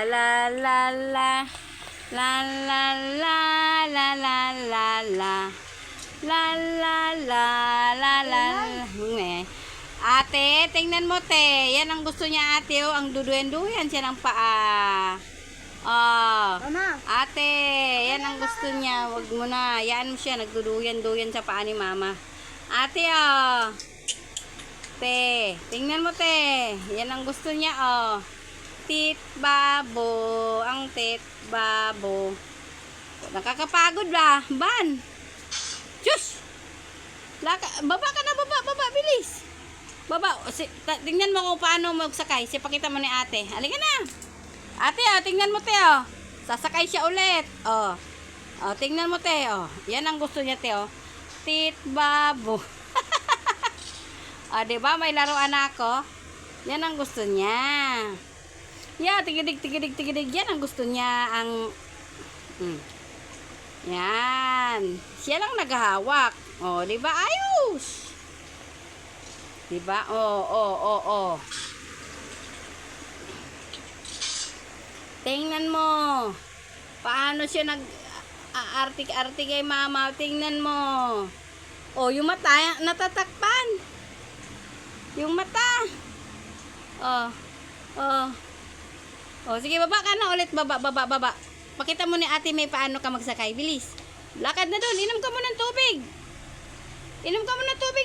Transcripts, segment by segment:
la la la. La la la la la la la. La la la la la. Ate, tingnan mo te. Yan ang gusto niya ate. Oh, ang duduyan-duyan siya ng paa. Oh. Mama. Ate, yan ang gusto niya. Wag mo na. Yan mo siya. Nagduduyan-duyan sa paa ni mama. Ate, oh. Te, tingnan mo te. Yan ang gusto niya, oh. Tit babo. Ang tit babo. Nakakapagod ba? Ban. Diyos. Baba ka na, baba. Bilis. Baba. Tingnan mo kung paano magsakay. Pakita mo ni ate. Halika na. Ate, oh, tingnan mo te, oh. Sasakay siya ulit. Oh. Oh, tingnan mo te, oh. Yan ang gusto niya te, oh. Tit babo. Oh, diba? May laruan ako. Yan ang gusto niya. Yeah, tigidig. Yan ang gusto niya. Yan. Siya lang naghahawak. Oh, diba? Ayos. Diba? Oh. Tingnan mo. Paano siya nag-artik-artik kay mama. Tingnan mo. Oh, yung mata, natatakpan. Yung mata. Oh, sige, baba ka na ulit. Baba. Pakita mo ni ate may paano ka magsakay. Bilis. Lakad na doon. Inom ka mo ng tubig.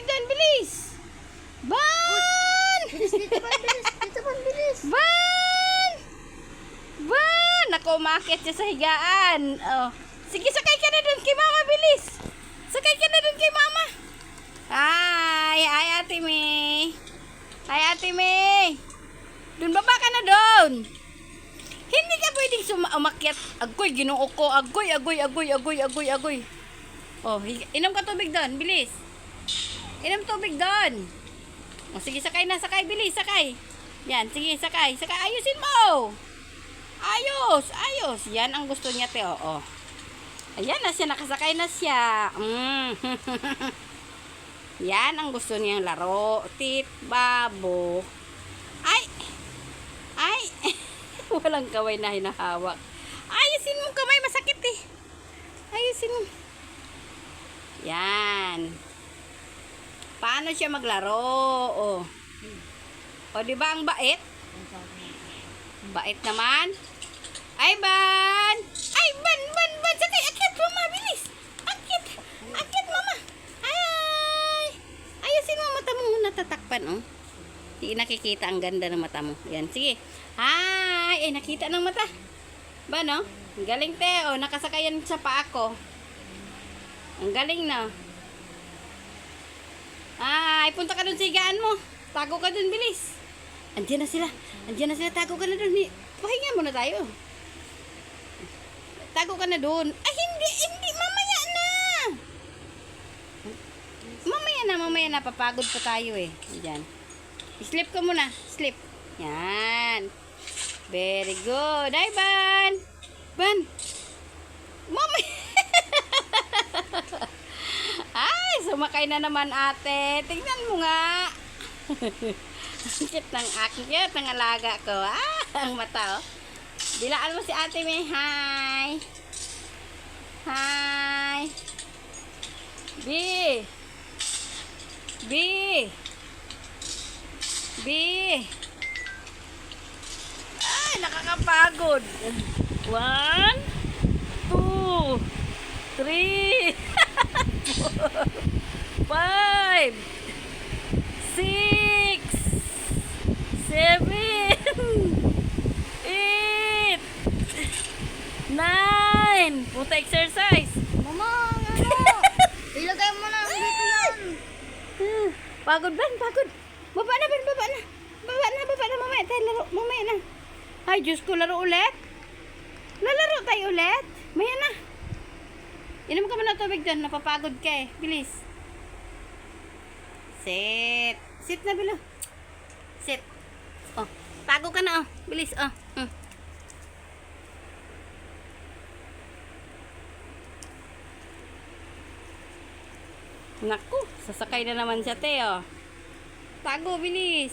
Doon. Bilis. Ban! Dito ba, bilis. Ban! Naku, umakit siya sa higaan. Oh. Sige, sakay ka na doon kay mama. Bilis. Sakay ka na doon kay mama. Hi, Ate May. Doon, baba ka na doon. Hindi ka pwedeng umakyat. Agoy, ginoo ko. Agoy. Oh, inom ka tubig doon. Bilis. Inom tubig doon. Oh, sige, sakay na. Bilis, sakay. Yan, sige, sakay. Ayusin mo. Ayos. Yan ang gusto niya, te. Oh. Ayan na siya. Nakasakay na siya. Yan ang gusto niyang laro. Tit babo. Ay. Walang kaway na hinahawak. Ayusin mo kamay, masakit eh. Ayusin mo. Yan. Paano siya maglaro? O, di ba ang bait? Bait naman. Ay, Ban! Sakay, akit, mama, bilis. Akit, mama. Ayusin mo mata mo, natatakpan, oh. Di nakikita ang ganda ng mata mo. Yan, sige. Ay, nakita ng mata. Ba, no? Ang galing, te. O, nakasakayan sa paa ko. Ang galing, no? Ay, punta ka dun sa higaan mo. Tago ka dun, bilis. Andiyan na sila. Tago ka na dun. Pahinga muna tayo. Tago ka na dun. Ay, hindi. Mamaya na. Papagod pa tayo, eh. Diyan. Sleep ka muna. Sleep. Yan. Very good. Ay, Ban. Mami. Ay, sumakay na naman ate. Tingnan mo nga. Akit ng alaga ko. Ang mata, oh. Bilaan mo si ate may. Hi. B. Ay, nakakapagod. 1, 2, 3, 4, 5, 6, 7, 8, 9. Puta exercise. Mama, ilagay mo na dito yan. Pagod. Baba na. Mamaya tayo laro. Mamaya na. Ay, Diyos ko, laro ulit. Lalaro tayo ulit. Maya na. Inom ka muna tubig doon. Napapagod ka eh. Bilis. Sit na, Bilo. Sit. Oh, tago ka na, oh. Bilis, oh. Naku, sasakay na naman siya, te, oh. Tago, bilis.